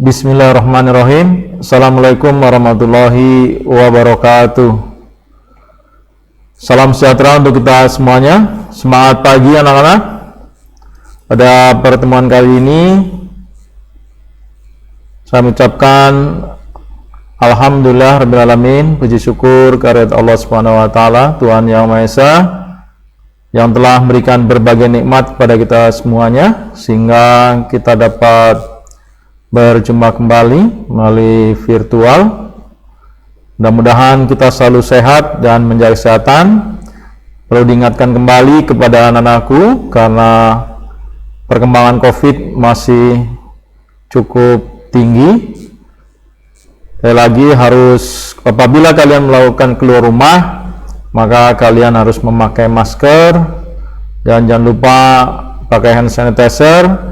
Bismillahirrahmanirrahim. Assalamualaikum warahmatullahi wabarakatuh. Salam sejahtera untuk kita semuanya. Semangat pagi anak-anak. Pada pertemuan kali ini saya mengucapkan alhamdulillah rabbil alamin, puji syukur kehadirat Allah Subhanahu wa taala, Tuhan Yang Maha Esa, yang telah memberikan berbagai nikmat kepada kita semuanya sehingga kita dapat berjumpa kembali melalui virtual. Mudah-mudahan kita selalu sehat dan menjaga kesehatan. Perlu diingatkan kembali kepada anak-anakku karena perkembangan COVID masih cukup tinggi. Sekali lagi harus, apabila kalian melakukan keluar rumah, maka kalian harus memakai masker dan jangan lupa pakai hand sanitizer,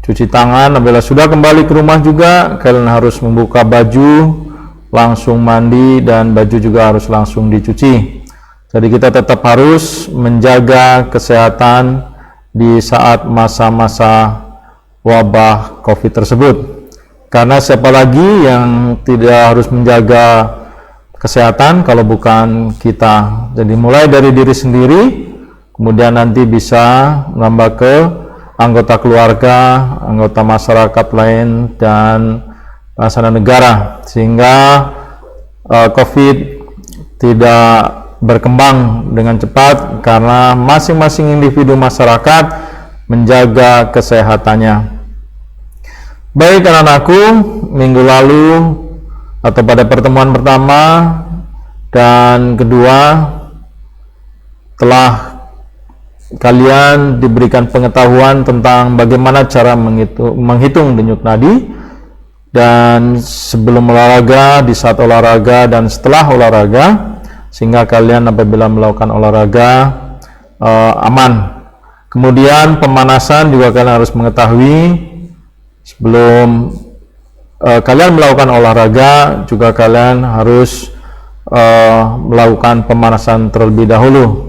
cuci tangan. Apabila sudah kembali ke rumah juga kalian harus membuka baju, langsung mandi, dan baju juga harus langsung dicuci. Jadi kita tetap harus menjaga kesehatan di saat masa-masa wabah COVID tersebut, karena siapa lagi yang tidak harus menjaga kesehatan kalau bukan kita. Jadi mulai dari diri sendiri, kemudian nanti bisa menambah ke anggota keluarga, anggota masyarakat lain, dan laksana negara, sehingga COVID tidak berkembang dengan cepat karena masing-masing individu masyarakat menjaga kesehatannya. Baik anak-anakku, minggu lalu atau pada pertemuan pertama dan kedua telah kalian diberikan pengetahuan tentang bagaimana cara menghitung denyut nadi, dan sebelum olahraga, di saat olahraga, dan setelah olahraga, sehingga kalian apabila melakukan olahraga aman. Kemudian pemanasan juga kalian harus mengetahui sebelum kalian melakukan olahraga, juga kalian harus melakukan pemanasan terlebih dahulu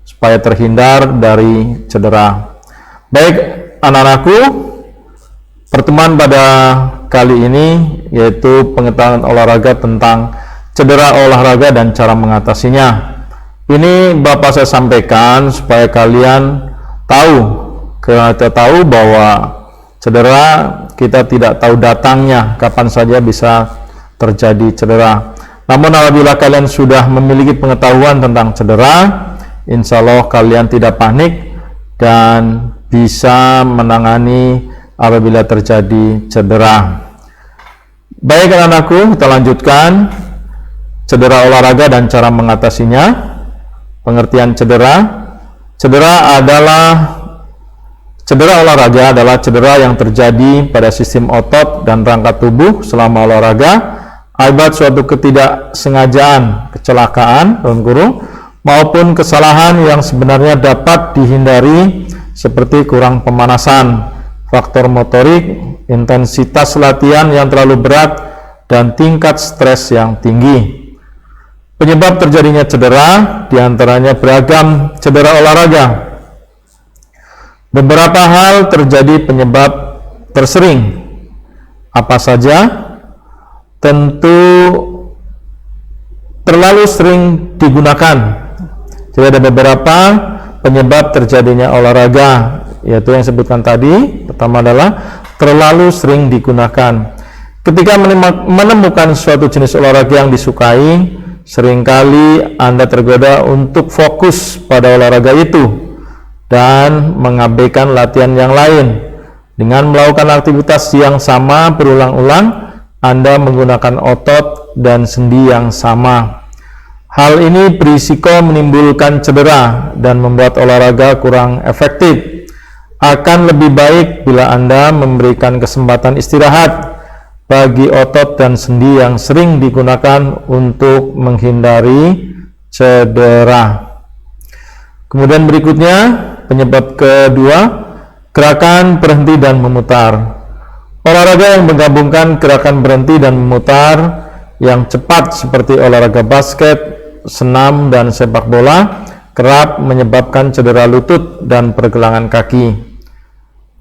supaya terhindar dari cedera. Baik anak-anakku, pertemuan pada kali ini yaitu pengetahuan olahraga tentang cedera olahraga dan cara mengatasinya. Ini Bapak saya sampaikan supaya kalian tahu bahwa cedera kita tidak tahu datangnya, kapan saja bisa terjadi cedera. Namun apabila kalian sudah memiliki pengetahuan tentang cedera, insya Allah kalian tidak panik dan bisa menangani apabila terjadi cedera. Baik anak-anakku, kita lanjutkan cedera olahraga dan cara mengatasinya. Pengertian cedera. Cedera olahraga adalah cedera yang terjadi pada sistem otot dan rangka tubuh selama olahraga akibat suatu ketidaksengajaan, kecelakaan maupun kesalahan yang sebenarnya dapat dihindari, seperti kurang pemanasan, faktor motorik, intensitas latihan yang terlalu berat, dan tingkat stres yang tinggi. Penyebab terjadinya cedera diantaranya beragam cedera olahraga. Beberapa hal terjadi penyebab tersering. Apa saja? Tentu terlalu sering digunakan. Jadi ada beberapa penyebab terjadinya olahraga, yaitu yang disebutkan tadi. Pertama adalah terlalu sering digunakan. Ketika menemukan suatu jenis olahraga yang disukai, seringkali Anda tergoda untuk fokus pada olahraga itu dan mengabaikan latihan yang lain. Dengan melakukan aktivitas yang sama berulang-ulang, Anda menggunakan otot dan sendi yang sama. Hal ini berisiko menimbulkan cedera dan membuat olahraga kurang efektif. Akan lebih baik bila Anda memberikan kesempatan istirahat bagi otot dan sendi yang sering digunakan untuk menghindari cedera. Kemudian berikutnya, penyebab kedua, gerakan berhenti dan memutar. Olahraga yang menggabungkan gerakan berhenti dan memutar yang cepat seperti olahraga basket, senam, dan sepak bola kerap menyebabkan cedera lutut dan pergelangan kaki.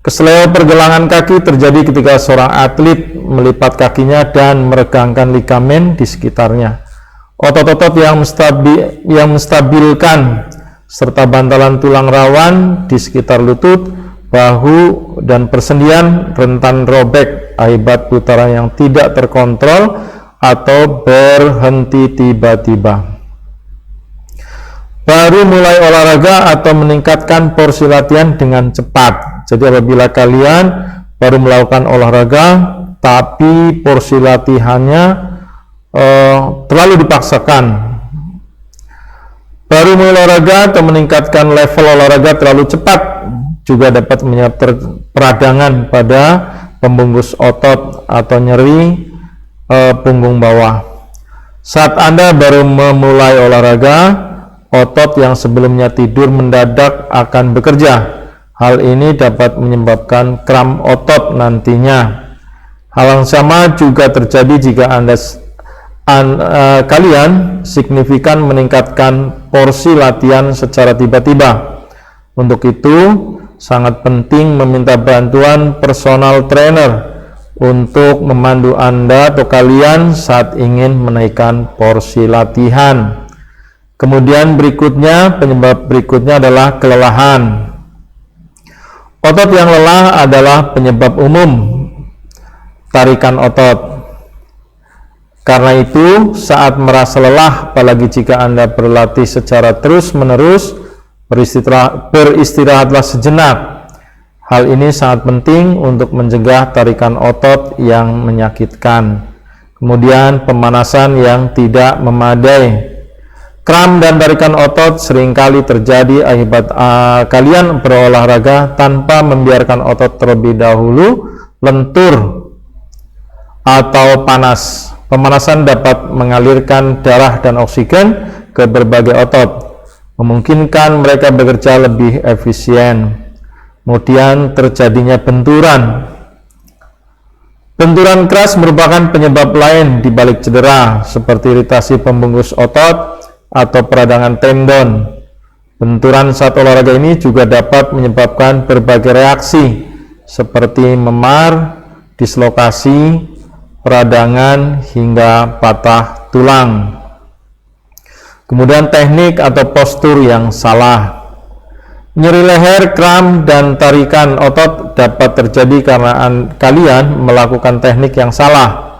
Kesleo pergelangan kaki terjadi ketika seorang atlet melipat kakinya dan meregangkan ligamen di sekitarnya. Otot-otot yang menstabilkan serta bantalan tulang rawan di sekitar lutut, bahu, dan persendian rentan robek akibat putaran yang tidak terkontrol atau berhenti tiba-tiba. Baru mulai olahraga atau meningkatkan porsi latihan dengan cepat. Jadi apabila kalian baru melakukan olahraga tapi porsi latihannya terlalu dipaksakan, baru mulai olahraga atau meningkatkan level olahraga terlalu cepat juga dapat menyebabkan peradangan pada pembungkus otot atau nyeri punggung bawah. Saat Anda baru memulai olahraga, otot yang sebelumnya tidur mendadak akan bekerja. Hal ini dapat menyebabkan kram otot nantinya. Hal yang sama juga terjadi jika kalian signifikan meningkatkan porsi latihan secara tiba-tiba. Untuk itu, sangat penting meminta bantuan personal trainer untuk memandu Anda atau kalian saat ingin menaikkan porsi latihan. Kemudian penyebab berikutnya adalah kelelahan. Otot yang lelah adalah penyebab umum tarikan otot. Karena itu, saat merasa lelah, apalagi jika Anda berlatih secara terus-menerus, beristirahatlah sejenak. Hal ini sangat penting untuk mencegah tarikan otot yang menyakitkan. Kemudian, pemanasan yang tidak memadai. Kram dan tarikan otot seringkali terjadi akibat kalian berolahraga tanpa membiarkan otot terlebih dahulu lentur atau panas. Pemanasan dapat mengalirkan darah dan oksigen ke berbagai otot, memungkinkan mereka bekerja lebih efisien. Kemudian terjadinya benturan. Benturan keras merupakan penyebab lain di balik cedera, seperti iritasi pembungkus otot atau peradangan tendon. Benturan saat olahraga ini juga dapat menyebabkan berbagai reaksi seperti memar, dislokasi, peradangan, hingga patah tulang. Kemudian teknik atau postur yang salah. Nyeri leher, kram, dan tarikan otot dapat terjadi karena kalian melakukan teknik yang salah.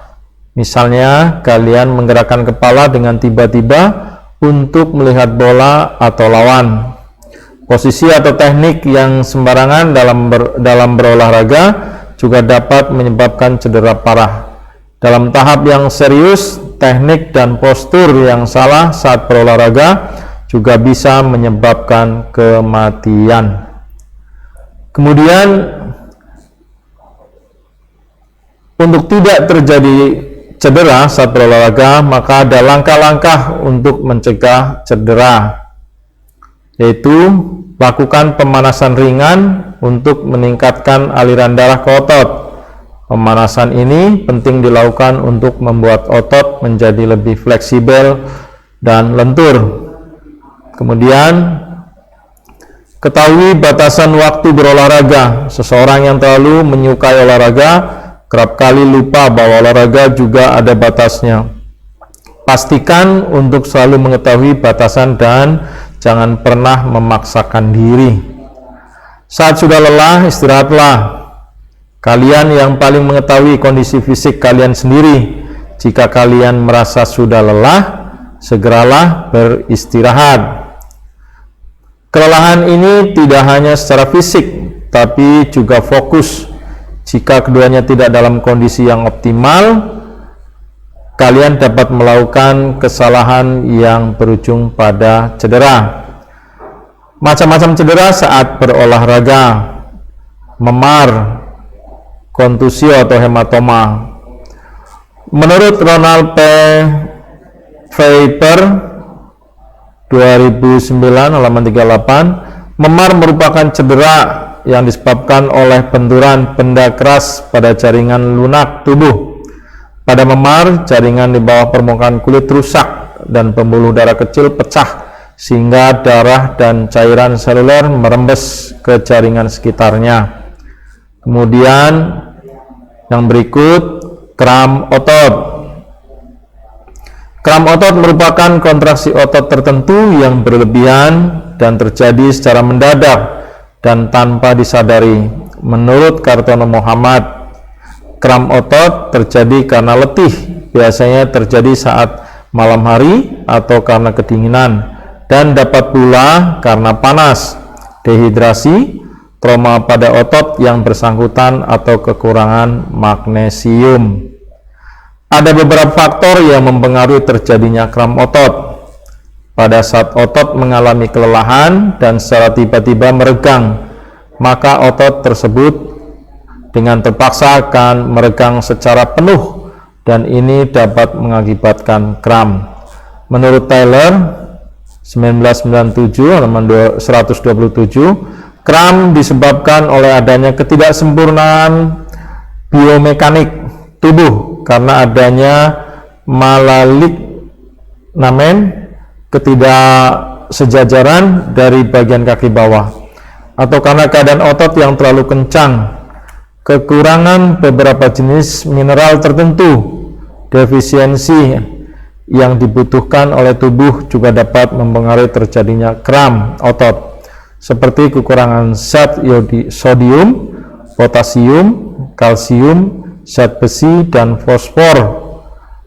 Misalnya, kalian menggerakkan kepala dengan tiba-tiba untuk melihat bola atau lawan. Posisi atau teknik yang sembarangan dalam berolahraga juga dapat menyebabkan cedera parah. Dalam tahap yang serius, teknik dan postur yang salah saat berolahraga juga bisa menyebabkan kematian. Kemudian, untuk tidak terjadi cedera saat berolahraga, maka ada langkah-langkah untuk mencegah cedera, yaitu lakukan pemanasan ringan untuk meningkatkan aliran darah ke otot. Pemanasan ini penting dilakukan untuk membuat otot menjadi lebih fleksibel dan lentur. Kemudian, ketahui batasan waktu berolahraga. Seseorang yang terlalu menyukai olahraga kerap kali lupa bahwa olahraga juga ada batasnya. Pastikan untuk selalu mengetahui batasan dan jangan pernah memaksakan diri. Saat sudah lelah, istirahatlah. Kalian yang paling mengetahui kondisi fisik kalian sendiri. Jika kalian merasa sudah lelah, segeralah beristirahat. Kelelahan ini tidak hanya secara fisik, tapi juga fokus. Jika keduanya tidak dalam kondisi yang optimal, kalian dapat melakukan kesalahan yang berujung pada cedera. Macam-macam cedera saat berolahraga: memar, kontusi atau hematoma. Menurut Ronald P. Faber 2009 halaman 38, memar merupakan cedera yang disebabkan oleh benturan benda keras pada jaringan lunak tubuh. Pada memar, jaringan di bawah permukaan kulit rusak dan pembuluh darah kecil pecah sehingga darah dan cairan seluler merembes ke jaringan sekitarnya. Kemudian yang berikut, kram otot. Kram otot merupakan kontraksi otot tertentu yang berlebihan dan terjadi secara mendadak dan tanpa disadari. Menurut Kartono Muhammad, kram otot terjadi karena letih, biasanya terjadi saat malam hari atau karena kedinginan, dan dapat pula karena panas, dehidrasi, trauma pada otot yang bersangkutan, atau kekurangan magnesium. Ada beberapa faktor yang mempengaruhi terjadinya kram otot. Pada saat otot mengalami kelelahan dan secara tiba-tiba meregang, maka otot tersebut dengan terpaksa akan meregang secara penuh, dan ini dapat mengakibatkan kram. Menurut Taylor 1997 halaman 127, kram disebabkan oleh adanya ketidaksempurnaan biomekanik tubuh karena adanya malignamen, ketidaksejajaran dari bagian kaki bawah, atau karena keadaan otot yang terlalu kencang, kekurangan beberapa jenis mineral tertentu, defisiensi yang dibutuhkan oleh tubuh juga dapat mempengaruhi terjadinya kram otot, seperti kekurangan zat sodium, potasium, kalsium, zat besi, dan fosfor,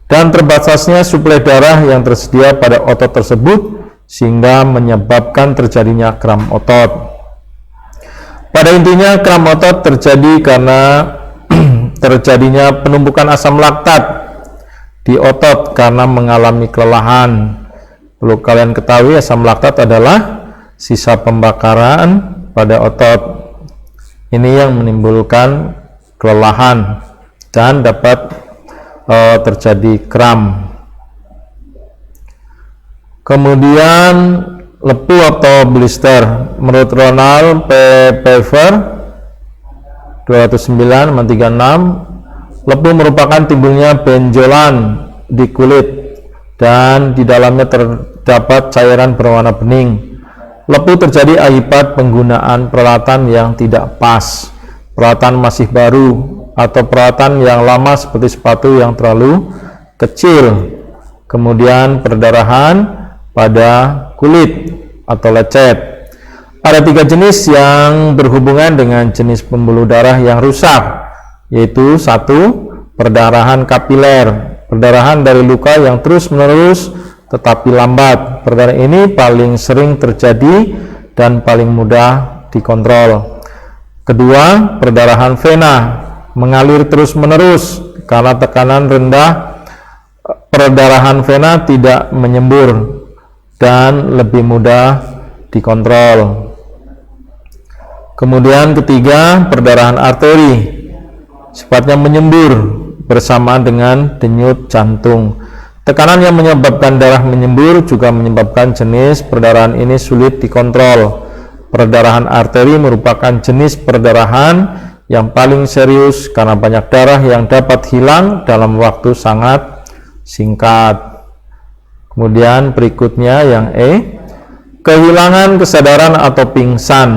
dan terbatasnya suplai darah yang tersedia pada otot tersebut sehingga menyebabkan terjadinya kram otot. Pada intinya, kram otot terjadi karena terjadinya penumpukan asam laktat di otot karena mengalami kelelahan. Perlu kalian ketahui, asam laktat adalah sisa pembakaran pada otot. Ini yang menimbulkan kelelahan dan dapat terjadi kram. Kemudian lepu atau blister. Menurut Ronald P. Pfeiffer 209-36, lepu merupakan timbulnya benjolan di kulit dan di dalamnya terdapat cairan berwarna bening. Lepu terjadi akibat penggunaan peralatan yang tidak pas, peralatan masih baru, atau peralatan yang lama seperti sepatu yang terlalu kecil. Kemudian perdarahan pada kulit atau lecet. Ada 3 jenis yang berhubungan dengan jenis pembuluh darah yang rusak, yaitu 1. Perdarahan kapiler, perdarahan dari luka yang terus-menerus tetapi lambat. Perdarahan ini paling sering terjadi dan paling mudah dikontrol. 2. Perdarahan vena, mengalir terus-menerus karena tekanan rendah. Perdarahan vena tidak menyembur dan lebih mudah dikontrol. Kemudian 3. Perdarahan arteri, sifatnya menyembur bersamaan dengan denyut jantung. Tekanan yang menyebabkan darah menyembur juga menyebabkan jenis perdarahan ini sulit dikontrol. Perdarahan arteri merupakan jenis perdarahan yang paling serius karena banyak darah yang dapat hilang dalam waktu sangat singkat. Kemudian berikutnya yang E, kehilangan kesadaran atau pingsan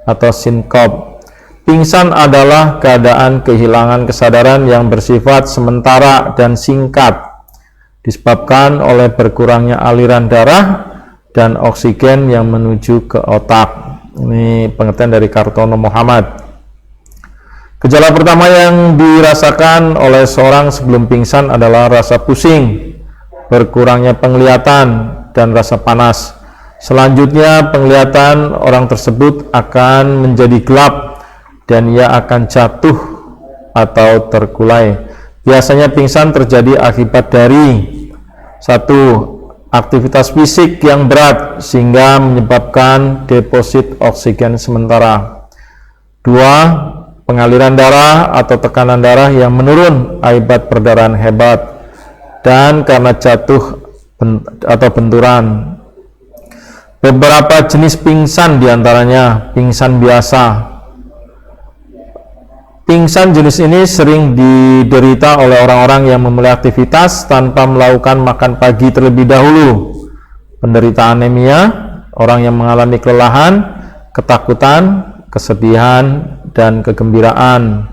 atau sinkop. Pingsan adalah keadaan kehilangan kesadaran yang bersifat sementara dan singkat, disebabkan oleh berkurangnya aliran darah dan oksigen yang menuju ke otak. Ini pengertian dari Kartono Muhammad. Gejala pertama yang dirasakan oleh seorang sebelum pingsan adalah rasa pusing, berkurangnya penglihatan, dan rasa panas. Selanjutnya, penglihatan orang tersebut akan menjadi gelap dan ia akan jatuh atau terkulai. Biasanya pingsan terjadi akibat dari 1. Aktivitas fisik yang berat sehingga menyebabkan deposit oksigen sementara. 2. Pengaliran darah atau tekanan darah yang menurun akibat perdarahan hebat dan karena jatuh atau benturan. Beberapa jenis pingsan diantaranya pingsan biasa. Pingsan jenis ini sering diderita oleh orang-orang yang memulai aktivitas tanpa melakukan makan pagi terlebih dahulu. Penderita anemia, orang yang mengalami kelelahan, ketakutan, kesedihan, dan kegembiraan.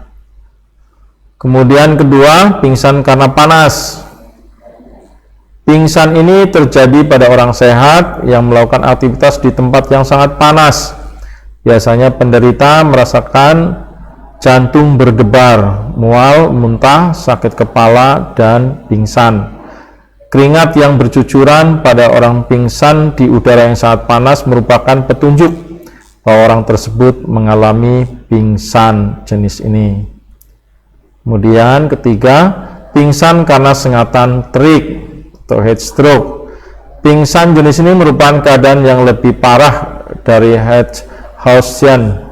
Kemudian kedua, pingsan karena panas. Pingsan ini terjadi pada orang sehat yang melakukan aktivitas di tempat yang sangat panas. Biasanya penderita merasakan jantung berdebar, mual, muntah, sakit kepala, dan pingsan. Keringat yang bercucuran pada orang pingsan di udara yang sangat panas merupakan petunjuk bahwa orang tersebut mengalami pingsan jenis ini. Kemudian ketiga, pingsan karena sengatan terik atau heat stroke. Pingsan jenis ini merupakan keadaan yang lebih parah dari Heathhausen.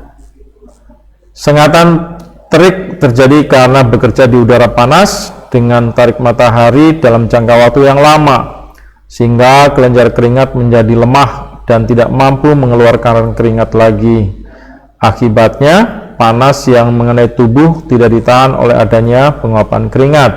Sengatan terik terjadi karena bekerja di udara panas dengan tarik matahari dalam jangka waktu yang lama, sehingga kelenjar keringat menjadi lemah dan tidak mampu mengeluarkan keringat lagi. Akibatnya, panas yang mengenai tubuh tidak ditahan oleh adanya penguapan keringat.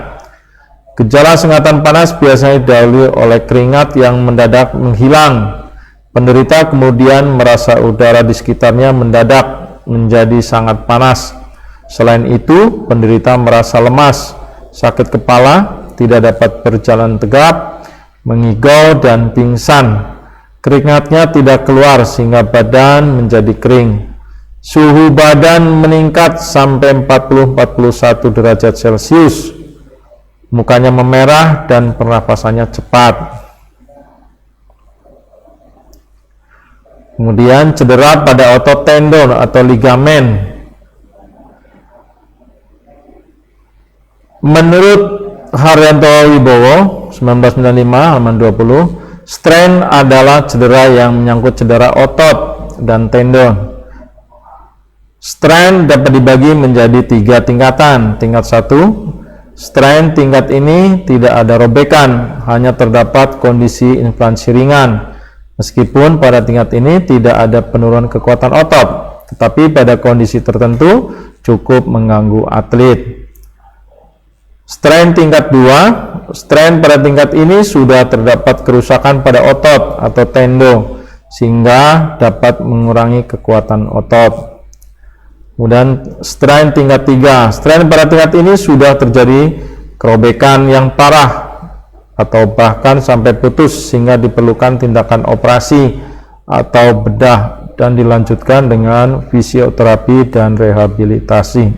Gejala sengatan panas biasanya didahului oleh keringat yang mendadak menghilang. Penderita kemudian merasa udara di sekitarnya mendadak menjadi sangat panas. Selain itu, penderita merasa lemas, sakit kepala, tidak dapat berjalan tegap, mengigau, dan pingsan. Keringatnya tidak keluar sehingga badan menjadi kering. Suhu badan meningkat sampai 40-41 derajat Celcius. Mukanya memerah dan pernapasannya cepat. Kemudian cedera pada otot tendon atau ligamen. Menurut Haryanto Wibowo 1995 halaman 20, strain adalah cedera yang menyangkut cedera otot dan tendon. Strain dapat dibagi menjadi 3 tingkatan. Tingkat 1, strain tingkat ini tidak ada robekan, hanya terdapat kondisi inflamasi ringan. Meskipun pada tingkat ini tidak ada penurunan kekuatan otot, tetapi pada kondisi tertentu cukup mengganggu atlet. Strain tingkat 2, strain pada tingkat ini sudah terdapat kerusakan pada otot atau tendon, sehingga dapat mengurangi kekuatan otot. Kemudian strain tingkat 3, strain pada tingkat ini sudah terjadi kerobekan yang parah atau bahkan sampai putus sehingga diperlukan tindakan operasi atau bedah dan dilanjutkan dengan fisioterapi dan rehabilitasi.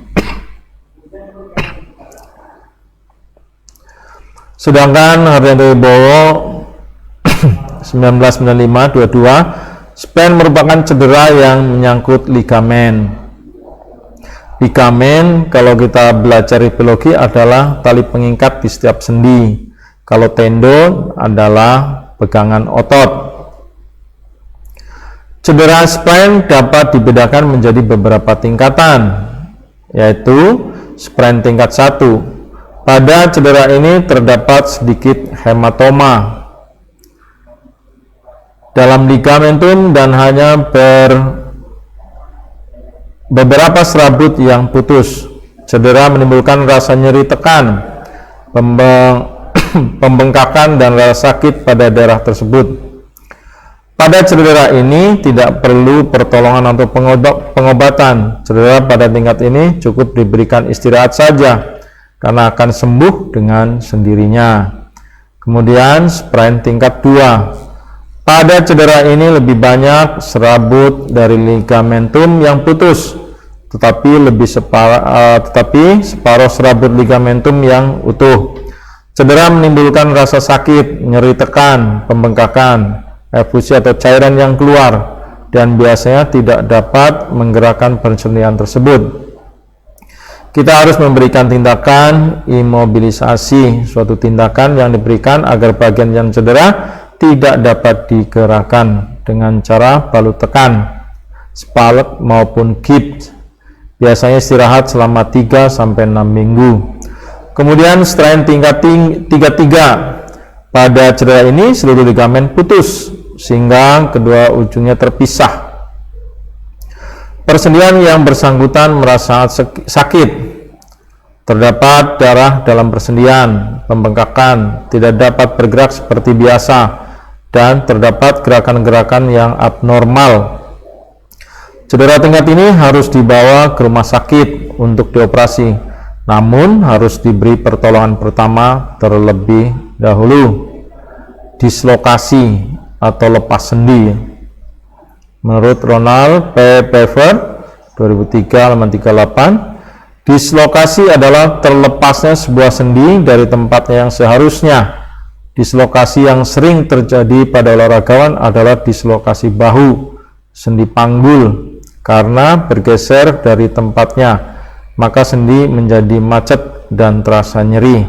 Sedangkan Haryanto Wibowo 1995-22, strain merupakan cedera yang menyangkut ligamen. Ligamen, kalau kita belajar biologi, adalah tali pengikat di setiap sendi. Kalau tendon adalah pegangan otot. Cedera sprain dapat dibedakan menjadi beberapa tingkatan, yaitu sprain tingkat 1. Pada cedera ini terdapat sedikit hematoma dalam ligamentum dan hanya beberapa serabut yang putus. Cedera menimbulkan rasa nyeri tekan, pembengkakan, dan rasa sakit pada daerah tersebut. Pada cedera ini tidak perlu pertolongan atau pengobatan. Cedera pada tingkat ini cukup diberikan istirahat saja, karena akan sembuh dengan sendirinya. Kemudian sprain tingkat 2. Pada cedera ini lebih banyak serabut dari ligamentum yang putus, tetapi separuh serabut ligamentum yang utuh. Cedera menimbulkan rasa sakit, nyeri tekan, pembengkakan, efusi atau cairan yang keluar, dan biasanya tidak dapat menggerakkan persendian tersebut. Kita harus memberikan tindakan imobilisasi, suatu tindakan yang diberikan agar bagian yang cedera tidak dapat digerakkan dengan cara balut tekan, spalek maupun gips. Biasanya istirahat selama 3-6 minggu. Kemudian strain tingkat 3. Pada cedera ini seluruh ligamen putus sehingga kedua ujungnya terpisah. Persendian yang bersangkutan merasa sakit, terdapat darah dalam persendian, pembengkakan, tidak dapat bergerak seperti biasa, dan terdapat gerakan-gerakan yang abnormal. Cedera tingkat ini harus dibawa ke rumah sakit untuk dioperasi, namun harus diberi pertolongan pertama terlebih dahulu. Dislokasi atau lepas sendi. Menurut Ronald P. Pfeffer 2003 halaman 38, dislokasi adalah terlepasnya sebuah sendi dari tempatnya yang seharusnya. Dislokasi yang sering terjadi pada olahragawan adalah dislokasi bahu, sendi panggul. Karena bergeser dari tempatnya, maka sendi menjadi macet dan terasa nyeri.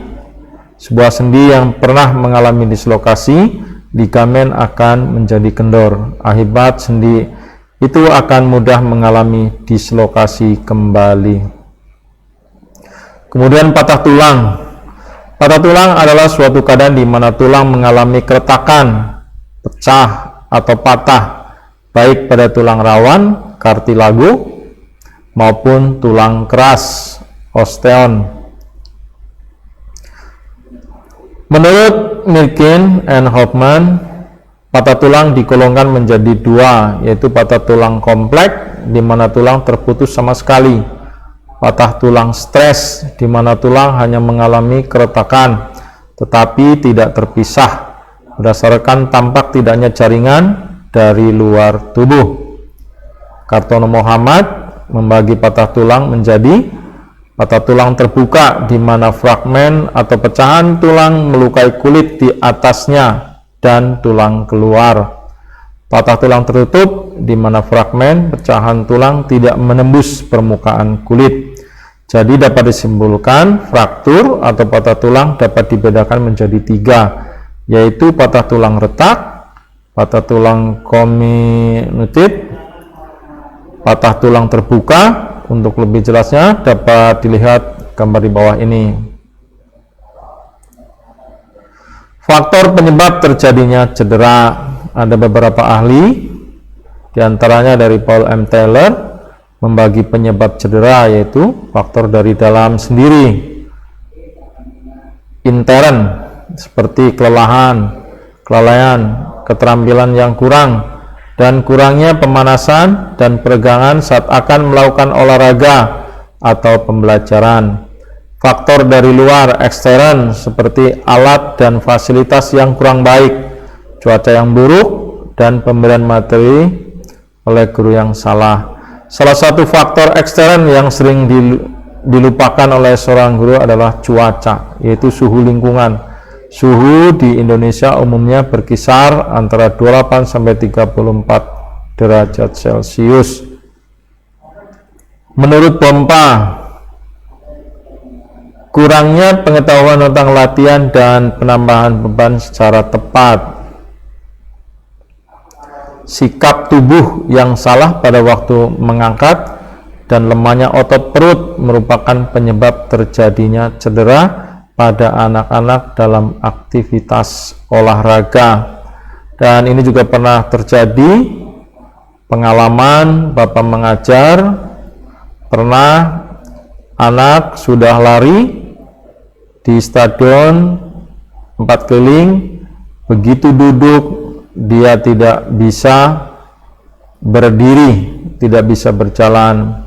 Sebuah sendi yang pernah mengalami dislokasi, ligamen akan menjadi kendor. Akibat sendi itu akan mudah mengalami dislokasi kembali. Kemudian patah tulang. Patah tulang adalah suatu keadaan di mana tulang mengalami keretakan, pecah atau patah, baik pada tulang rawan, kartilago, maupun tulang keras, osteon. Menurut Mirkin and Hoffman, patah tulang digolongkan menjadi dua, yaitu patah tulang kompleks, di mana tulang terputus sama sekali, patah tulang stres, di mana tulang hanya mengalami keretakan, tetapi tidak terpisah, berdasarkan tampak tidaknya jaringan dari luar tubuh. Kartono Muhammad membagi patah tulang menjadi patah tulang terbuka, di mana fragmen atau pecahan tulang melukai kulit di atasnya dan tulang keluar. Patah tulang tertutup, di mana fragmen pecahan tulang tidak menembus permukaan kulit. Jadi dapat disimpulkan fraktur atau patah tulang dapat dibedakan menjadi tiga, yaitu patah tulang retak, patah tulang comminuted, patah tulang terbuka. Untuk lebih jelasnya dapat dilihat gambar di bawah ini. Faktor penyebab terjadinya cedera. Ada beberapa ahli, diantaranya dari Paul M. Taylor, membagi penyebab cedera yaitu faktor dari dalam sendiri, intern, seperti kelelahan, kelalaian, keterampilan yang kurang, dan kurangnya pemanasan dan peregangan saat akan melakukan olahraga atau pembelajaran. Faktor dari luar, ekstern, seperti alat dan fasilitas yang kurang baik, cuaca yang buruk, dan pemberian materi oleh guru yang salah. Salah satu faktor ekstern yang sering dilupakan oleh seorang guru adalah cuaca, yaitu suhu lingkungan. Suhu di Indonesia umumnya berkisar antara 28 sampai 34 derajat Celcius. Menurut Pompa, kurangnya pengetahuan tentang latihan dan penambahan beban secara tepat, sikap tubuh yang salah pada waktu mengangkat, dan lemahnya otot perut merupakan penyebab terjadinya cedera pada anak-anak dalam aktivitas olahraga. Dan ini juga pernah terjadi pengalaman bapak mengajar, pernah anak sudah lari di stadion 4 keliling, begitu duduk dia tidak bisa berdiri, tidak bisa berjalan.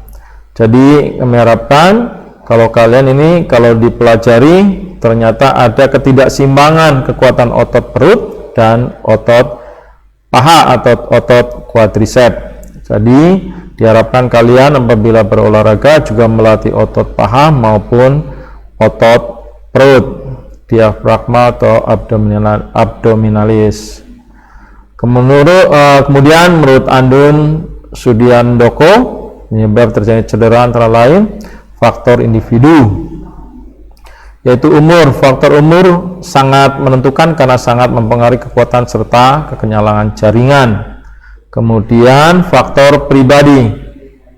Jadi kami harapkan kalau kalian ini kalau dipelajari ternyata ada ketidakseimbangan kekuatan otot perut dan otot paha atau otot quadriceps. Jadi diharapkan kalian apabila berolahraga juga melatih otot paha maupun otot perut, diafragma atau abdominalis. Kemudian menurut Andun Sudiandoko, penyebab terjadi cedera antara lain faktor individu, yaitu umur. Faktor umur sangat menentukan karena sangat mempengaruhi kekuatan serta kekenyalangan jaringan. Kemudian faktor pribadi,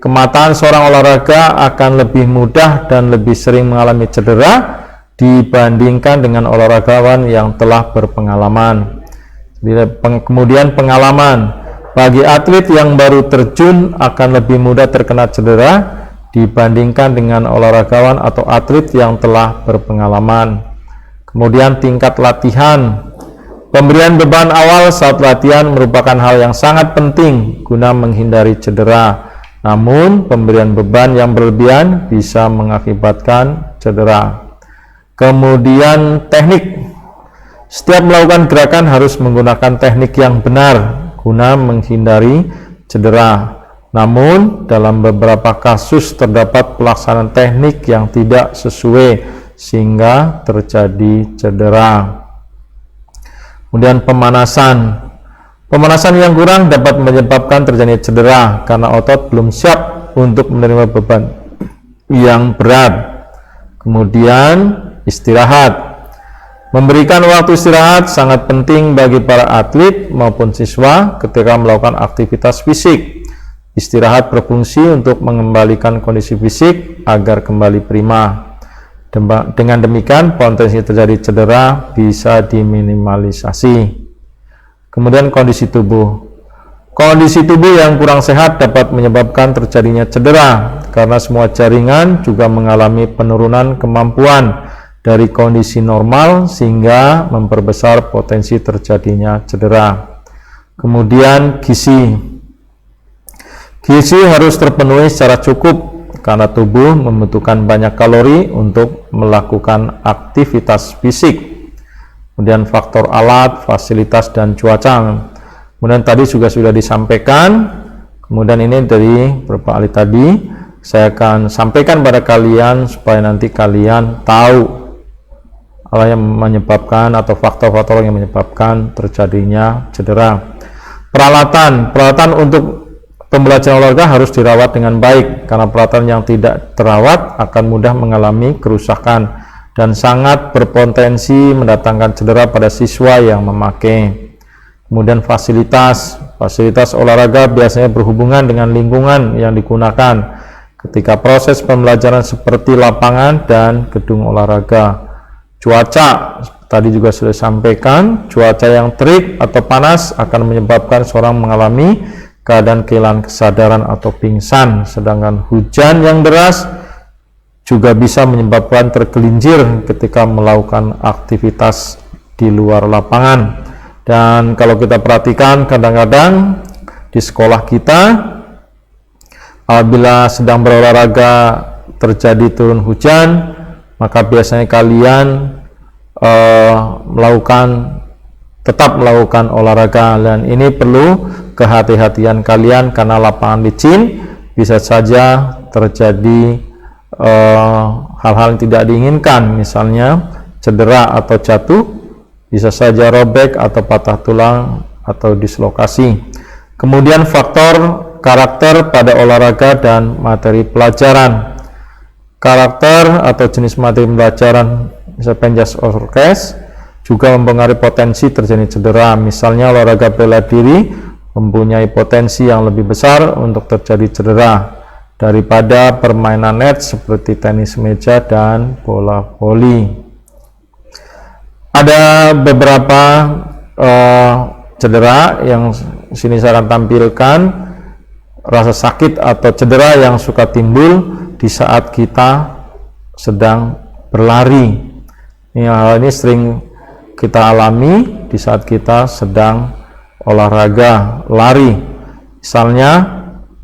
kematangan seorang olahraga akan lebih mudah dan lebih sering mengalami cedera dibandingkan dengan olahragawan yang telah berpengalaman. Kemudian pengalaman, bagi atlet yang baru terjun akan lebih mudah terkena cedera dibandingkan dengan olahragawan atau atlet yang telah berpengalaman. Kemudian tingkat latihan, pemberian beban awal saat latihan merupakan hal yang sangat penting guna menghindari cedera. Namun, pemberian beban yang berlebihan bisa mengakibatkan cedera. Kemudian teknik. Setiap melakukan gerakan harus menggunakan teknik yang benar guna menghindari cedera. Namun, dalam beberapa kasus terdapat pelaksanaan teknik yang tidak sesuai sehingga terjadi cedera. Kemudian pemanasan. Pemanasan yang kurang dapat menyebabkan terjadi cedera karena otot belum siap untuk menerima beban yang berat. Kemudian istirahat. Memberikan waktu istirahat sangat penting bagi para atlet maupun siswa ketika melakukan aktivitas fisik. Istirahat berfungsi untuk mengembalikan kondisi fisik agar kembali prima. Dengan demikian, potensi terjadi cedera bisa diminimalisasi. Kemudian kondisi tubuh. Kondisi tubuh yang kurang sehat dapat menyebabkan terjadinya cedera karena semua jaringan juga mengalami penurunan kemampuan dari kondisi normal sehingga memperbesar potensi terjadinya cedera. Kemudian gizi. Gizi harus terpenuhi secara cukup karena tubuh membutuhkan banyak kalori untuk melakukan aktivitas fisik. Kemudian faktor alat, fasilitas, dan cuaca. Kemudian tadi juga sudah disampaikan. Kemudian ini dari beberapa ahli tadi saya akan sampaikan pada kalian supaya nanti kalian tahu hal yang menyebabkan atau faktor-faktor yang menyebabkan terjadinya cedera. Peralatan untuk pembelajaran olahraga harus dirawat dengan baik karena peralatan yang tidak terawat akan mudah mengalami kerusakan dan sangat berpotensi mendatangkan cedera pada siswa yang memakai. Kemudian fasilitas olahraga biasanya berhubungan dengan lingkungan yang digunakan ketika proses pembelajaran seperti lapangan dan gedung olahraga. Cuaca, tadi juga sudah disampaikan, cuaca yang terik atau panas akan menyebabkan seorang mengalami keadaan kehilangan kesadaran atau pingsan, sedangkan hujan yang deras juga bisa menyebabkan tergelincir ketika melakukan aktivitas di luar lapangan. Dan kalau kita perhatikan kadang-kadang di sekolah kita apabila sedang berolahraga terjadi turun hujan, maka biasanya kalian tetap melakukan olahraga, dan ini perlu kehati-hatian kalian karena lapangan licin bisa saja terjadi hal-hal yang tidak diinginkan, misalnya cedera atau jatuh, bisa saja robek atau patah tulang atau dislokasi. Kemudian faktor karakter pada olahraga dan materi pelajaran. Karakter atau jenis materi pelajaran misalnya penjas orkes juga mempengaruhi potensi terjadi cedera. Misalnya olahraga bela diri mempunyai potensi yang lebih besar untuk terjadi cedera daripada permainan net seperti tenis meja dan bola voli. Ada beberapa cedera yang sini saya akan tampilkan. Rasa sakit atau cedera yang suka timbul di saat kita sedang berlari. Hal ini sering kita alami di saat kita sedang olahraga lari. Misalnya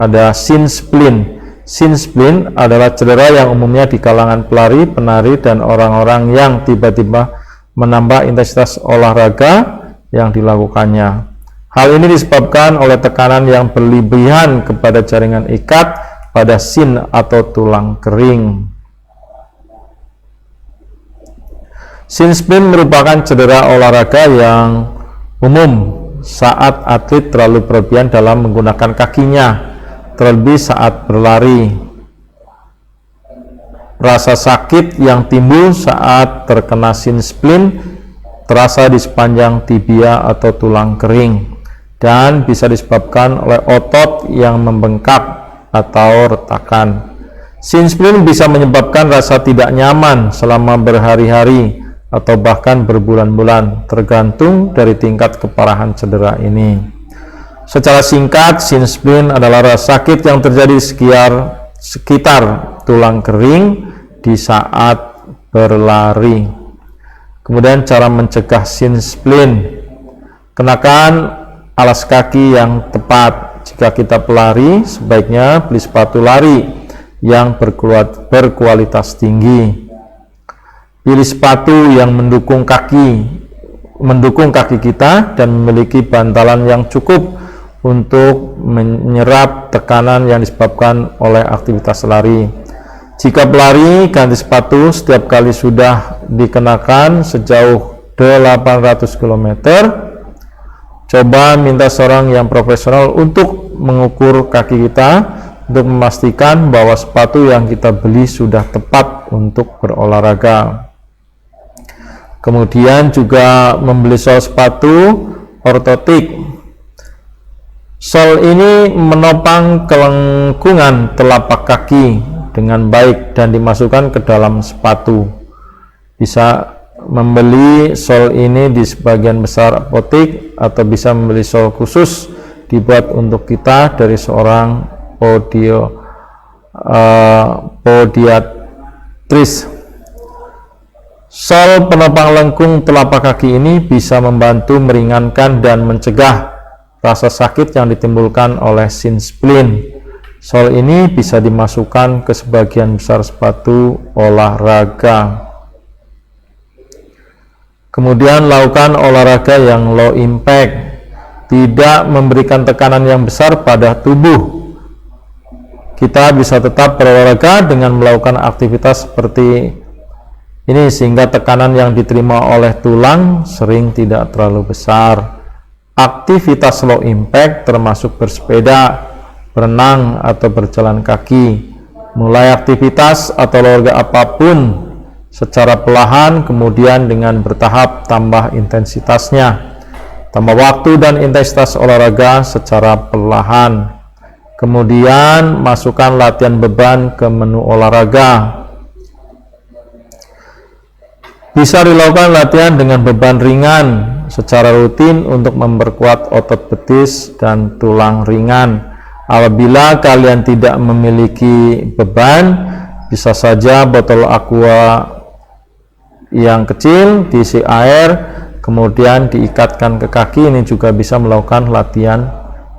ada shin splint. Shin splint adalah cedera yang umumnya di kalangan pelari, penari, dan orang-orang yang tiba-tiba menambah intensitas olahraga yang dilakukannya. Hal ini disebabkan oleh tekanan yang berlebihan kepada jaringan ikat pada shin atau tulang kering. Shin splint merupakan cedera olahraga yang umum saat atlet terlalu berlebihan dalam menggunakan kakinya, terlebih saat berlari. Rasa sakit yang timbul saat terkena shin splint terasa di sepanjang tibia atau tulang kering dan bisa disebabkan oleh otot yang membengkak atau retakan. Shin splint bisa menyebabkan rasa tidak nyaman selama berhari-hari atau bahkan berbulan-bulan, tergantung dari tingkat keparahan cedera ini. Secara singkat, shin splint adalah rasa sakit yang terjadi sekitar tulang kering di saat berlari. Kemudian cara mencegah shin splint: kenakan alas kaki yang tepat. jika kita pelari, sebaiknya beli sepatu lari yang berkualitas tinggi. Pilih sepatu yang mendukung kaki kita dan memiliki bantalan yang cukup untuk menyerap tekanan yang disebabkan oleh aktivitas lari. Jika pelari, ganti sepatu setiap kali sudah dikenakan sejauh 800 km. Coba minta seorang yang profesional untuk mengukur kaki kita untuk memastikan bahwa sepatu yang kita beli sudah tepat untuk berolahraga. Kemudian juga membeli sol sepatu ortotik. Sol ini menopang kelengkungan telapak kaki dengan baik dan dimasukkan ke dalam sepatu. Bisa membeli sol ini di sebagian besar apotek atau bisa membeli sol khusus dibuat untuk kita dari seorang podiatris. Sol penopang lengkung telapak kaki ini bisa membantu meringankan dan mencegah rasa sakit yang ditimbulkan oleh shin splint. Sol ini bisa dimasukkan ke sebagian besar sepatu olahraga. Kemudian lakukan olahraga yang low impact, tidak memberikan tekanan yang besar pada tubuh. Kita bisa tetap berolahraga dengan melakukan aktivitas seperti ini sehingga tekanan yang diterima oleh tulang sering tidak terlalu besar. Aktivitas low impact termasuk bersepeda, berenang atau berjalan kaki. Mulai aktivitas atau olahraga apapun secara perlahan, kemudian dengan bertahap tambah intensitasnya. Tambah waktu dan intensitas olahraga secara perlahan. Kemudian masukkan latihan beban ke menu olahraga. Bisa dilakukan latihan dengan beban ringan secara rutin untuk memperkuat otot betis dan tulang ringan. Apabila kalian tidak memiliki beban, bisa saja botol aqua yang kecil diisi air, kemudian diikatkan ke kaki. Ini juga bisa melakukan latihan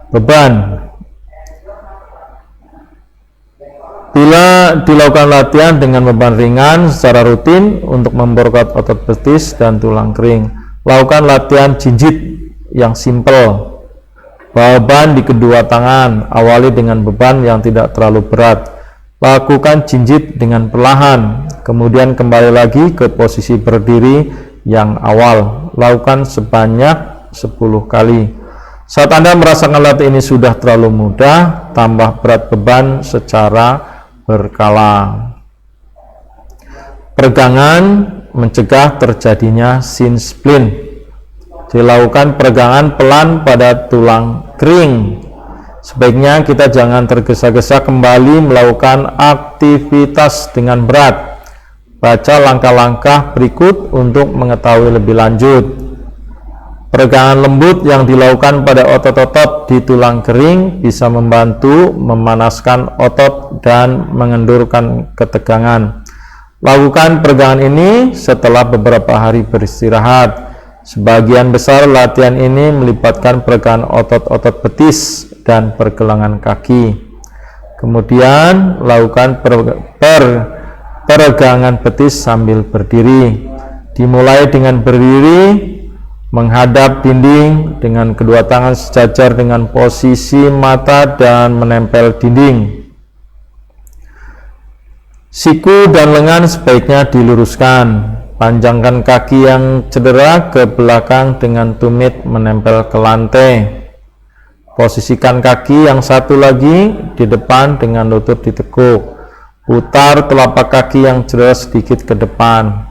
beban. Bila dilakukan latihan dengan beban ringan secara rutin untuk memperkuat otot betis dan tulang kering, lakukan latihan jinjit yang simpel. Bawa beban di kedua tangan, awali dengan beban yang tidak terlalu berat. Lakukan jinjit dengan perlahan, kemudian kembali lagi ke posisi berdiri yang awal. Lakukan sebanyak 10 kali. Saat Anda merasakan latihan ini sudah terlalu mudah, tambah berat beban secara berkala. Peregangan mencegah terjadinya shin splint. Dilakukan peregangan pelan pada tulang kering. Sebaiknya kita jangan tergesa-gesa kembali melakukan aktivitas dengan berat. Baca langkah-langkah berikut untuk mengetahui lebih lanjut. Peregangan lembut yang dilakukan pada otot-otot di tulang kering bisa membantu memanaskan otot dan mengendurkan ketegangan. Lakukan peregangan ini setelah beberapa hari beristirahat. Sebagian besar latihan ini melibatkan peregangan otot-otot betis dan pergelangan kaki. Kemudian lakukan peregangan betis sambil berdiri. Dimulai dengan berdiri menghadap dinding dengan kedua tangan sejajar dengan posisi mata dan menempel dinding. Siku dan lengan sebaiknya diluruskan. Panjangkan kaki yang cedera ke belakang dengan tumit menempel ke lantai. Posisikan kaki yang satu lagi di depan dengan lutut ditekuk. Putar telapak kaki yang cedera sedikit ke depan.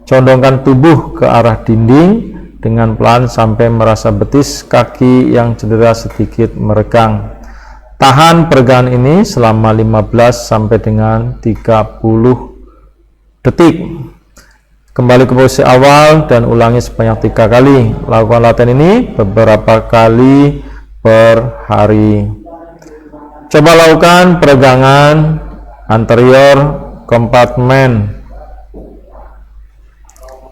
Condongkan tubuh ke arah dinding dengan pelan sampai merasa betis kaki yang cedera sedikit meregang. Tahan peregangan ini selama 15 sampai dengan 30 detik. Kembali ke posisi awal dan ulangi sebanyak 3 kali. Lakukan latihan ini beberapa kali per hari. Coba lakukan peregangan anterior kompartemen.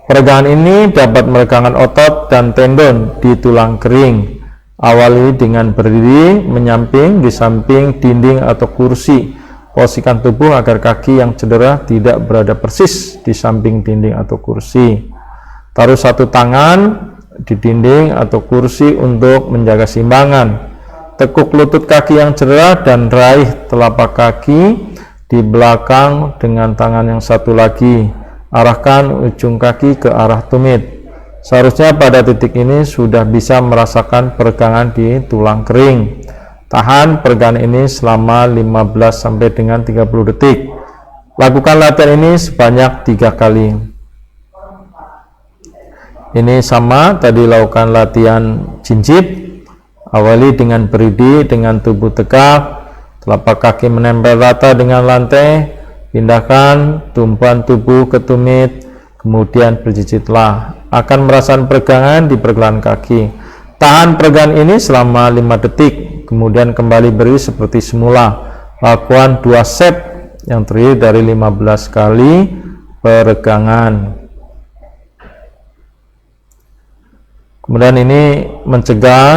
Peregangan ini dapat meregangkan otot dan tendon di tulang kering. Awali dengan berdiri menyamping di samping dinding atau kursi. Posisikan tubuh agar kaki yang cedera tidak berada persis di samping dinding atau kursi. Taruh satu tangan di dinding atau kursi untuk menjaga simbangan. Tekuk lutut kaki yang cedera dan raih telapak kaki di belakang dengan tangan yang satu lagi. Arahkan ujung kaki ke arah tumit. Seharusnya pada titik ini sudah bisa merasakan peregangan di tulang kering. Tahan peregangan ini selama 15 sampai dengan 30 detik. Lakukan latihan ini sebanyak 3 kali. Ini sama tadi lakukan latihan jinjit. Awali dengan berdiri dengan tubuh tegak, telapak kaki menempel rata dengan lantai. Pindahkan tumpuan tubuh ke tumit, kemudian berjijitlah. Akan merasakan peregangan di pergelangan kaki. Tahan peregangan ini selama 5 detik, kemudian kembali berdiri seperti semula. Lakukan 2 set yang terdiri dari 15 kali peregangan. Kemudian ini mencegah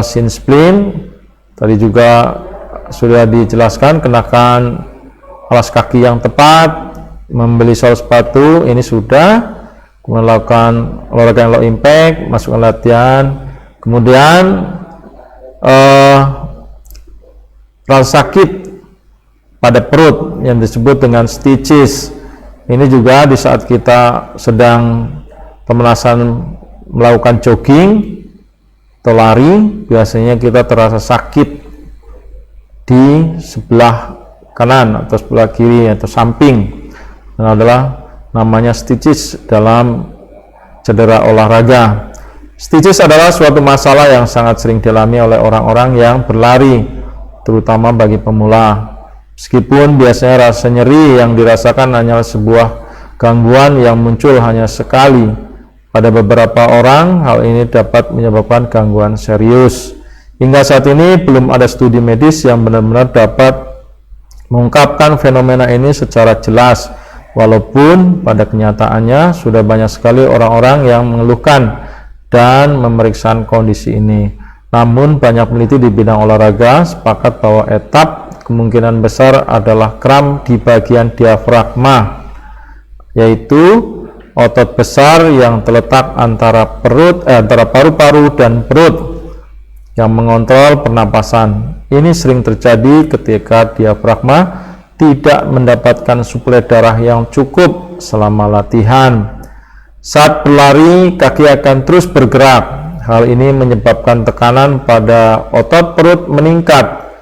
shin splint. Tadi juga sudah dijelaskan, kenakan alas kaki yang tepat, membeli sol sepatu, ini sudah. Kemudian lakukan olahraga yang low impact, masukkan latihan. Kemudian rasa sakit pada perut yang disebut dengan stitches. Ini juga di saat kita sedang pemanasan melakukan jogging atau lari, biasanya kita terasa sakit di sebelah kanan atau sebelah kiri atau samping. Dan adalah namanya stitches dalam cedera olahraga. Stitches adalah suatu masalah yang sangat sering dialami oleh orang-orang yang berlari, terutama bagi pemula. Meskipun biasanya rasa nyeri yang dirasakan hanyalah sebuah gangguan yang muncul hanya sekali, pada beberapa orang hal ini dapat menyebabkan gangguan serius. Hingga saat ini belum ada studi medis yang benar-benar dapat mengungkapkan fenomena ini secara jelas. Walaupun pada kenyataannya sudah banyak sekali orang-orang yang mengeluhkan dan memeriksa kondisi ini. Namun banyak peneliti di bidang olahraga sepakat bahwa etap kemungkinan besar adalah kram di bagian diafragma, yaitu otot besar yang terletak antara paru-paru dan perut yang mengontrol pernapasan. Ini sering terjadi ketika diafragma tidak mendapatkan suplai darah yang cukup selama latihan. Saat berlari, kaki akan terus bergerak. Hal ini menyebabkan tekanan pada otot perut meningkat.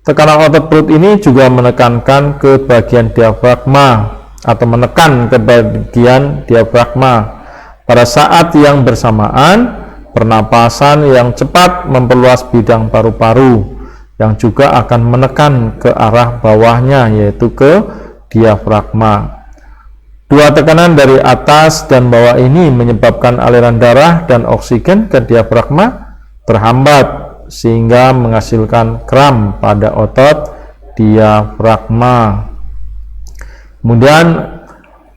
Tekanan otot perut ini juga menekankan ke bagian diafragma atau menekan ke bagian diafragma. Pada saat yang bersamaan, pernapasan yang cepat memperluas bidang paru-paru, yang juga akan menekan ke arah bawahnya, yaitu ke diafragma. Dua tekanan dari atas dan bawah ini menyebabkan aliran darah dan oksigen ke diafragma terhambat, sehingga menghasilkan kram pada otot diafragma. Kemudian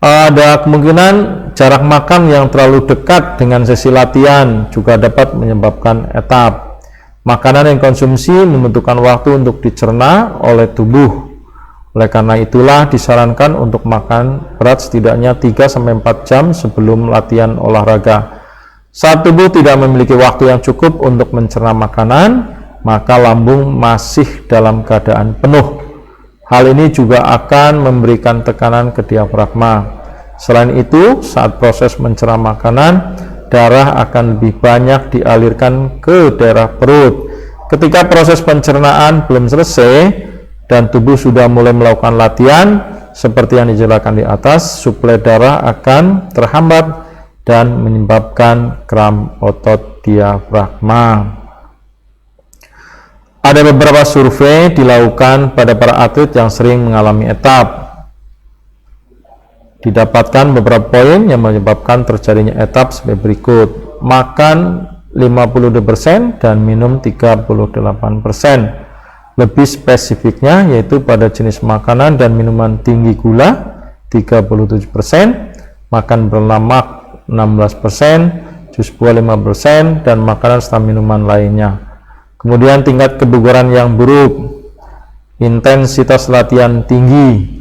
ada kemungkinan jarak makan yang terlalu dekat dengan sesi latihan juga dapat menyebabkan etap. Makanan yang konsumsi membutuhkan waktu untuk dicerna oleh tubuh. Oleh karena itulah disarankan untuk makan berat setidaknya 3-4 jam sebelum latihan olahraga. Saat tubuh tidak memiliki waktu yang cukup untuk mencerna makanan, maka lambung masih dalam keadaan penuh. Hal ini juga akan memberikan tekanan ke diafragma. Selain itu, saat proses mencerna makanan, darah akan lebih banyak dialirkan ke daerah perut. Ketika proses pencernaan belum selesai dan tubuh sudah mulai melakukan latihan seperti yang dijelaskan di atas, suplai darah akan terhambat dan menyebabkan kram otot diafragma. Ada beberapa survei dilakukan pada para atlet yang sering mengalami etap. Didapatkan beberapa poin yang menyebabkan terjadinya etap sebagai berikut: makan 52% dan minum 38%. Lebih spesifiknya yaitu pada jenis makanan dan minuman tinggi gula 37%, makan berlemak 16%, jus buah 5%, dan makanan serta minuman lainnya. Kemudian tingkat kebugaran yang buruk, intensitas latihan tinggi,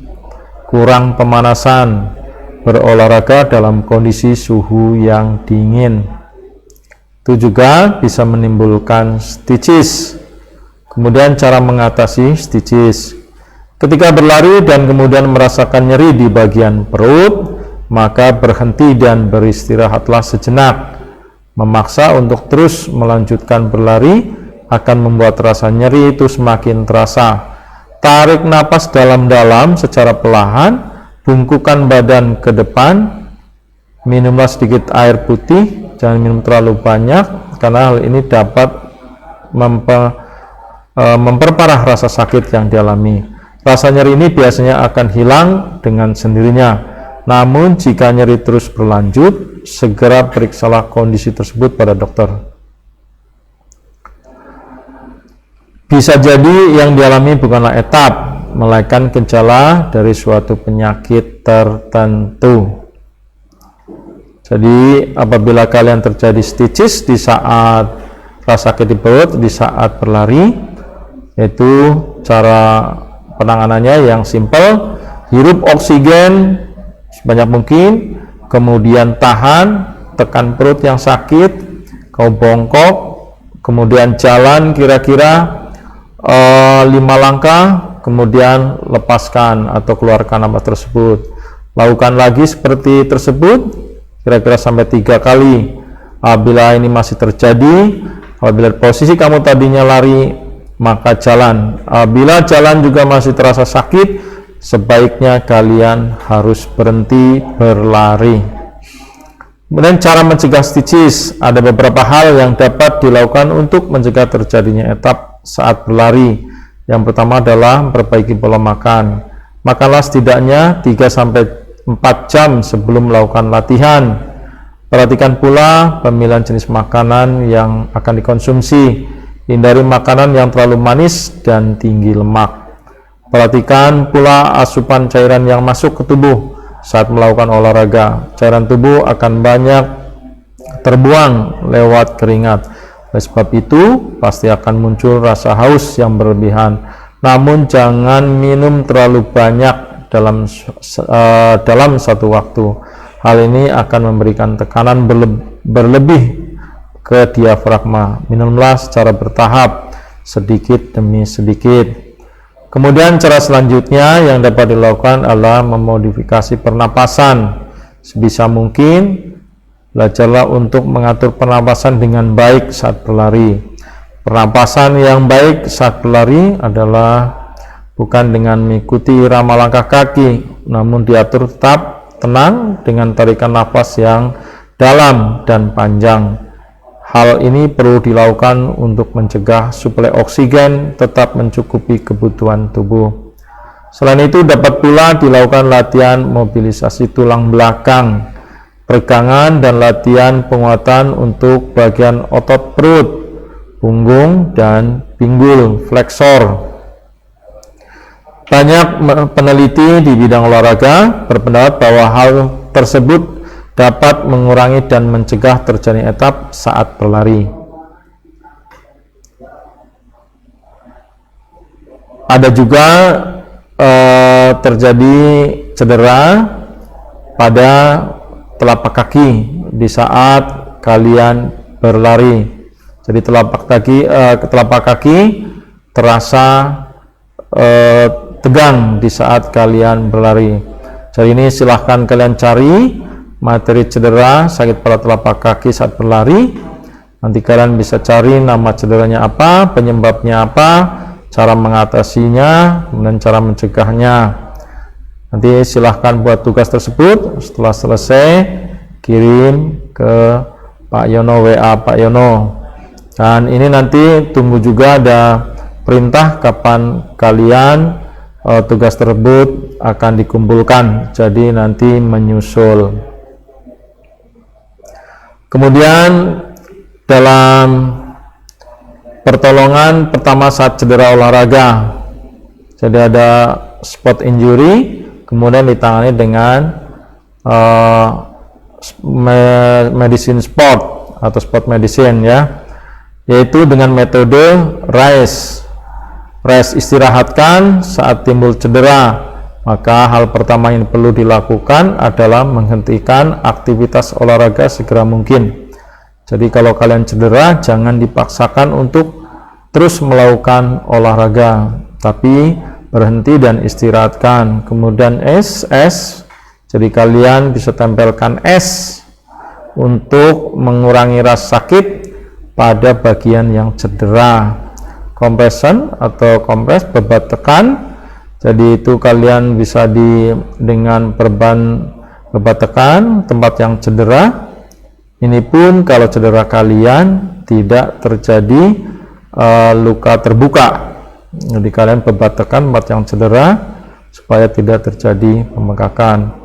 kurang pemanasan, berolahraga dalam kondisi suhu yang dingin. Itu juga bisa menimbulkan stitches. Kemudian cara mengatasi stitches. Ketika berlari dan kemudian merasakan nyeri di bagian perut, maka berhenti dan beristirahatlah sejenak. Memaksa untuk terus melanjutkan berlari akan membuat rasa nyeri itu semakin terasa. Tarik napas dalam-dalam secara perlahan, bungkukkan badan ke depan, minumlah sedikit air putih, jangan minum terlalu banyak karena hal ini dapat memperparah rasa sakit yang dialami. Rasa nyeri ini biasanya akan hilang dengan sendirinya. Namun jika nyeri terus berlanjut, segera periksalah kondisi tersebut pada dokter. Bisa jadi yang dialami bukanlah etap, melainkan gejala dari suatu penyakit tertentu. Jadi apabila kalian terjadi stitches di saat rasa sakit di perut, di saat berlari, yaitu cara penanganannya yang simpel, hirup oksigen sebanyak mungkin, kemudian tahan, tekan perut yang sakit, kau bongkok, kemudian jalan kira-kira 5 langkah, kemudian lepaskan atau keluarkan napas tersebut. Lakukan lagi seperti tersebut kira-kira sampai 3 kali. Apabila ini masih terjadi, apabila posisi kamu tadinya lari, maka jalan. Apabila jalan juga masih terasa sakit, sebaiknya kalian harus berhenti berlari. Kemudian cara mencegah stitches, ada beberapa hal yang dapat dilakukan untuk mencegah terjadinya etap saat berlari. Yang pertama adalah memperbaiki pola makan. Makanlah setidaknya 3-4 jam sebelum melakukan latihan. Perhatikan pula pemilihan jenis makanan yang akan dikonsumsi. Hindari makanan yang terlalu manis dan tinggi lemak. Perhatikan pula asupan cairan yang masuk ke tubuh saat melakukan olahraga. Cairan tubuh akan banyak terbuang lewat keringat. Oleh sebab itu, pasti akan muncul rasa haus yang berlebihan. Namun jangan minum terlalu banyak dalam satu waktu. Hal ini akan memberikan tekanan berlebih ke diafragma. Minumlah secara bertahap, sedikit demi sedikit. Kemudian cara selanjutnya yang dapat dilakukan adalah memodifikasi pernapasan. Sebisa mungkin belajarlah untuk mengatur pernapasan dengan baik saat berlari. Pernapasan yang baik saat berlari adalah bukan dengan mengikuti irama langkah kaki, namun diatur tetap tenang dengan tarikan nafas yang dalam dan panjang. Hal ini perlu dilakukan untuk mencegah suplai oksigen tetap mencukupi kebutuhan tubuh. Selain itu, dapat pula dilakukan latihan mobilisasi tulang belakang, peregangan, dan latihan penguatan untuk bagian otot perut, punggung, dan pinggul flexor. Banyak peneliti di bidang olahraga berpendapat bahwa hal tersebut dapat mengurangi dan mencegah terjadi etap saat berlari. Ada juga terjadi cedera pada telapak kaki di saat kalian berlari. Jadi telapak kaki terasa tegang di saat kalian berlari. Jadi ini silahkan kalian cari materi cedera sakit pada telapak kaki saat berlari. Nanti kalian bisa cari nama cederanya apa, penyebabnya apa, cara mengatasinya, dan cara mencegahnya. Nanti silahkan buat tugas tersebut. Setelah selesai, kirim ke Pak Yono, WA Pak Yono. Dan ini nanti tunggu juga ada perintah kapan kalian tugas tersebut akan dikumpulkan. Jadi nanti menyusul. Kemudian dalam pertolongan pertama saat cedera olahraga, jadi ada spot injury, kemudian ditangani dengan medicine sport atau sport medicine ya, yaitu dengan metode rest istirahatkan saat timbul cedera. Maka hal pertama yang perlu dilakukan adalah menghentikan aktivitas olahraga segera mungkin. Jadi kalau kalian cedera, jangan dipaksakan untuk terus melakukan olahraga, tapi berhenti dan istirahatkan. Kemudian S, jadi kalian bisa tempelkan S untuk mengurangi rasa sakit pada bagian yang cedera. Compression atau kompres, bebat tekan. Jadi itu kalian bisa dengan perban bebat tekan tempat yang cedera. Ini pun kalau cedera kalian tidak terjadi luka terbuka. Jadi kalian bebat tekan tempat yang cedera supaya tidak terjadi pembengkakan.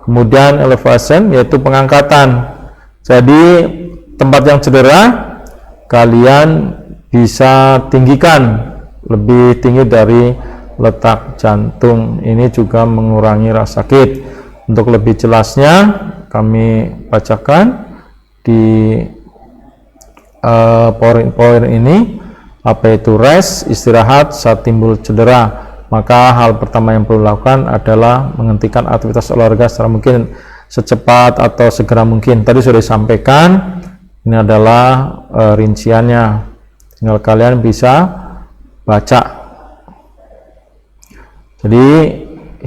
Kemudian elevation yaitu pengangkatan. Jadi tempat yang cedera kalian bisa tinggikan lebih tinggi dari letak jantung. Ini juga mengurangi rasa sakit. Untuk lebih jelasnya kami bacakan di poin-poin ini, apa itu rest, istirahat saat timbul cedera. Maka hal pertama yang perlu dilakukan adalah menghentikan aktivitas olahraga secara mungkin secepat atau segera mungkin. Tadi sudah disampaikan, ini adalah rinciannya, tinggal kalian bisa baca. Jadi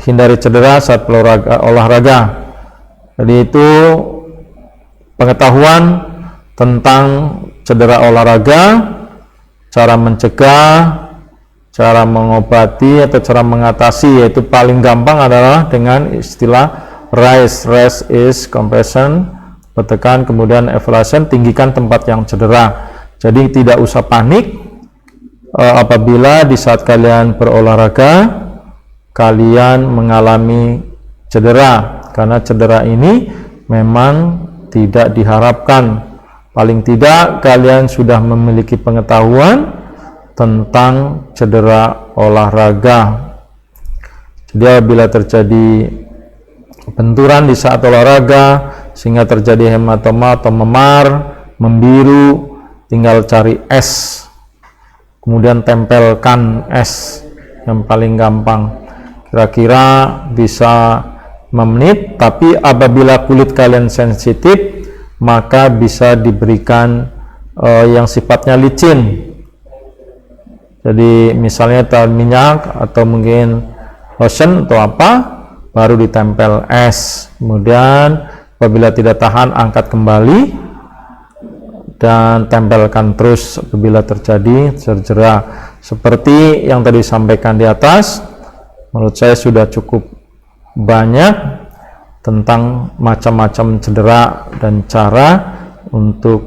hindari cedera saat olahraga. Jadi itu pengetahuan tentang cedera olahraga, cara mencegah, cara mengobati atau cara mengatasi, yaitu paling gampang adalah dengan istilah rest is compression, tekan, kemudian elevation, tinggikan tempat yang cedera. Jadi tidak usah panik apabila di saat kalian berolahraga kalian mengalami cedera, karena cedera ini memang tidak diharapkan. Paling tidak kalian sudah memiliki pengetahuan tentang cedera olahraga. Jadi apabila terjadi benturan di saat olahraga sehingga terjadi hematoma atau memar, membiru, tinggal cari S, kemudian tempelkan S yang paling gampang. Kira-kira bisa 5 menit, tapi apabila kulit kalian sensitif maka bisa diberikan yang sifatnya licin. Jadi misalnya minyak atau mungkin lotion atau apa, baru ditempel es. Kemudian apabila tidak tahan, angkat kembali dan tempelkan terus apabila terjadi cedera. Seperti yang tadi disampaikan di atas, menurut saya sudah cukup banyak tentang macam-macam cedera dan cara untuk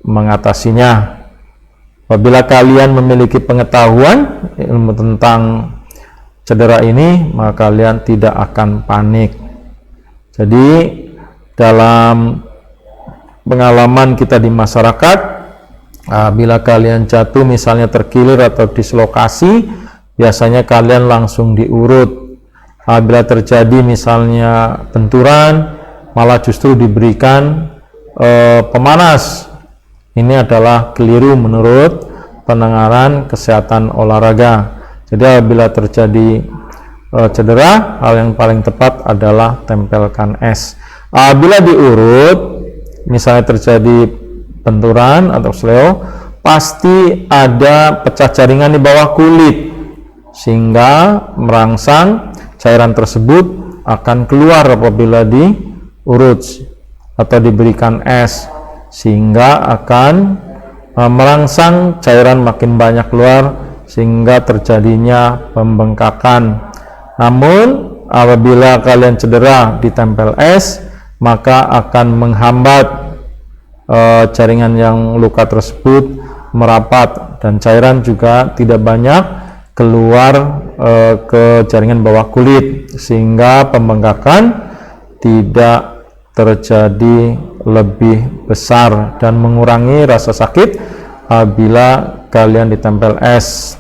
mengatasinya. Apabila kalian memiliki pengetahuan ilmu tentang cedera ini, maka kalian tidak akan panik. Jadi dalam pengalaman kita di masyarakat, bila kalian jatuh misalnya terkilir atau dislokasi, biasanya kalian langsung diurut. Bila terjadi misalnya benturan, malah justru diberikan pemanas. Ini adalah keliru menurut penanganan kesehatan olahraga. Jadi apabila terjadi cedera, hal yang paling tepat adalah tempelkan es. Bila diurut, misalnya terjadi benturan atau sleo, pasti ada pecah jaringan di bawah kulit, sehingga merangsang cairan tersebut akan keluar apabila diurut atau diberikan es, sehingga akan merangsang cairan makin banyak keluar sehingga terjadinya pembengkakan. Namun apabila kalian cedera ditempel es, maka akan menghambat jaringan yang luka tersebut merapat dan cairan juga tidak banyak keluar ke jaringan bawah kulit, sehingga pembengkakan tidak terjadi lebih besar dan mengurangi rasa sakit bila kalian ditempel es.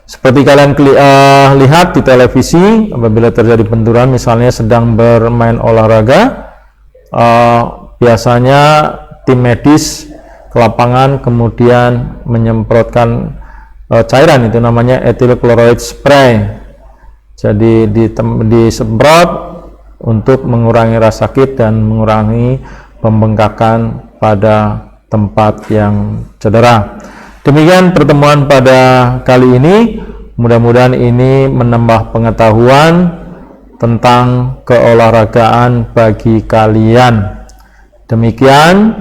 Seperti kalian lihat di televisi, apabila terjadi benturan misalnya sedang bermain olahraga, biasanya tim medis ke lapangan kemudian menyemprotkan cairan, itu namanya ethyl chloride spray. Jadi disemprot untuk mengurangi rasa sakit dan mengurangi pembengkakan pada tempat yang cedera. Demikian pertemuan pada kali ini. Mudah-mudahan ini menambah pengetahuan tentang keolahragaan bagi kalian. Demikian,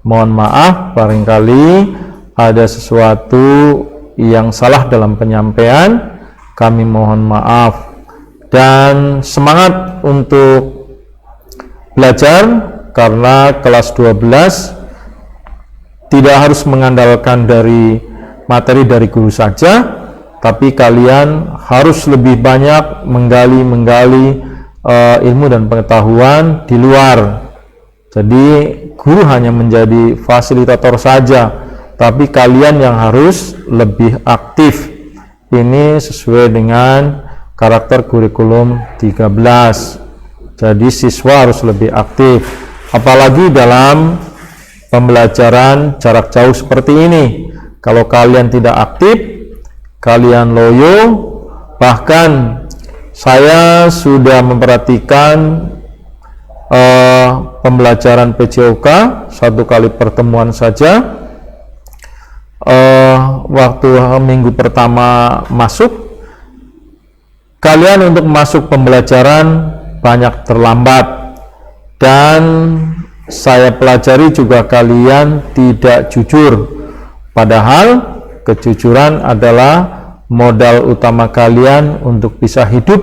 mohon maaf barangkali ada sesuatu yang salah dalam penyampaian. Kami mohon maaf dan semangat untuk belajar, karena kelas 12 tidak harus mengandalkan dari materi dari guru saja, tapi kalian harus lebih banyak menggali ilmu dan pengetahuan di luar. Jadi guru hanya menjadi fasilitator saja, tapi kalian yang harus lebih aktif. Ini sesuai dengan karakter kurikulum 13. Jadi siswa harus lebih aktif, apalagi dalam pembelajaran jarak jauh seperti ini. Kalau kalian tidak aktif, kalian loyo, bahkan saya sudah memperhatikan pembelajaran PJOK satu kali pertemuan saja. Waktu minggu pertama masuk, kalian untuk masuk pembelajaran banyak terlambat, dan saya pelajari juga kalian tidak jujur, padahal kejujuran adalah modal utama kalian untuk bisa hidup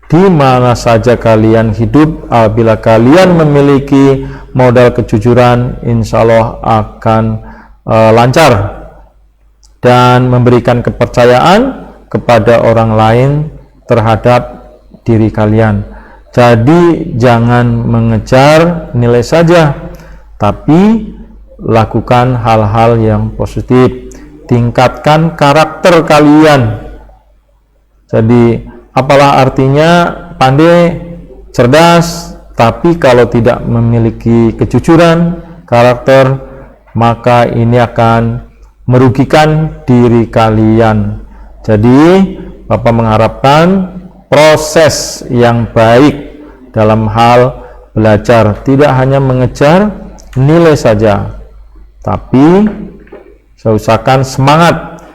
di mana saja kalian hidup. Apabila kalian memiliki modal kejujuran, insya Allah akan lancar dan memberikan kepercayaan kepada orang lain terhadap diri kalian. Jadi jangan mengejar nilai saja, tapi lakukan hal-hal yang positif. Tingkatkan karakter kalian. Jadi apalah artinya pandai, cerdas, tapi kalau tidak memiliki kejujuran, karakter, maka ini akan merugikan diri kalian. Jadi Bapak mengharapkan proses yang baik dalam hal belajar, tidak hanya mengejar nilai saja, tapi saya usahakan semangat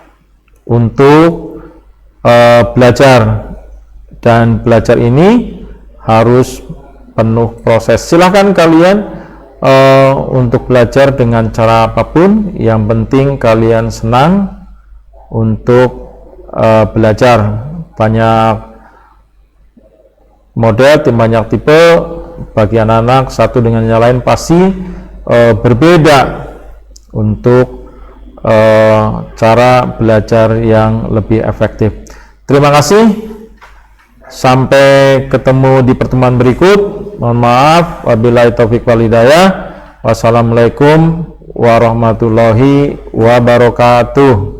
untuk belajar, dan belajar ini harus penuh proses. Silahkan kalian untuk belajar dengan cara apapun, yang penting kalian senang untuk belajar. Banyak model, banyak tipe bagi anak-anak, satu dengan yang lain pasti berbeda untuk cara belajar yang lebih efektif. Terima kasih, sampai ketemu di pertemuan berikut. Mohon maaf, wabillahi taufiq wal hidayah. Wassalamualaikum warahmatullahi wabarakatuh.